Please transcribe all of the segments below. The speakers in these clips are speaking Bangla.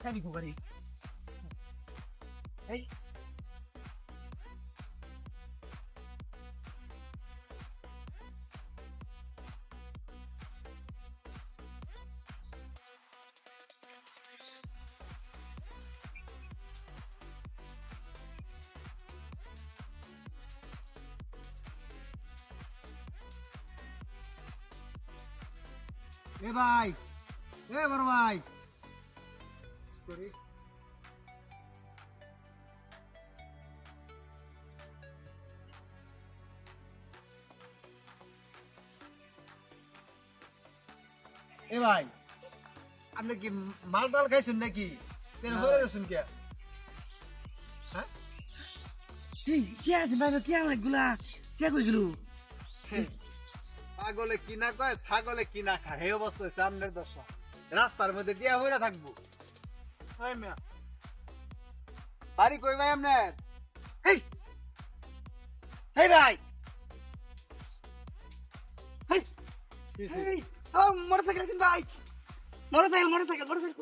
Kan iku kali. Hey. ভাই বড় ভাই করি ভাই আপনি কি মাল ডাল খাইছেন নাকি তেল ভরে গেছেন কে হ্যাঁ কে আছে ভাই কে গুলা কে কই গেল পাগলে কিনা কয় ছাগলে কিনা খায় এই অবস্থা সামনের দশা রাস্তার মধ্যে দিয়া হইরা থাকবো হয় মিয়া বাড়ি কই ভাই আপনার হেই হেই ভাই হেই হেই ও মোটরসাইকেল আছে ভাই মোটরসাইকেল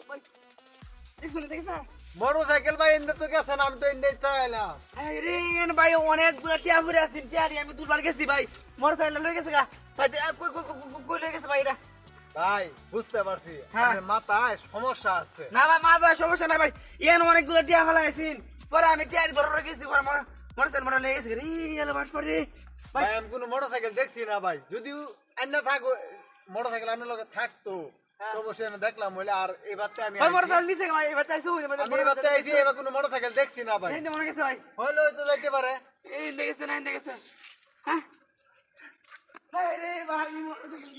ভাই দেখছ মোটরসাইকেল ভাই এনে তো গেছেন আমি তো এনে চাইলাম আরে এন ভাই অনেক টিয়া ভরে আছেন টিয়ারি আমি দুবার গেছি ভাই মোটরসাইকেল লয়ে গেছে গা ভাই কই লয়ে গেছে ভাই এটা ভাই বুঝতে পারছি আপনার মাথায় সমস্যা আছে না ভাই মাথায় সমস্যা নাই ভাই এন অনেকগুলো টিয়া ফেলা আছেন পরে আমি টিয়ারি ধরে গেছি পরে মোটরসাইকেল মোটর লয়ে গেছে রে এলো বাস পড়ে ভাই আমি কোনো মোটরসাইকেল দেখছি না ভাই যদিও এনে থাকো মোটরসাইকেল আপনার লগে থাকতো তো অবশ্যই আমি দেখলাম হইলে আর এবারতে আমি ভাই মোটরসাইকেল নিছে ভাই এবার চাইছো আমি এবারতে আইছি এবার কোনো মোটরসাইকেল দেখছি না ভাই এই মনে গেছে ভাই হইলো তো যাইতে পারে এই দেখেছে না দেখেছে হ্যাঁ ভাই রে ভাই মোটরসাইকেল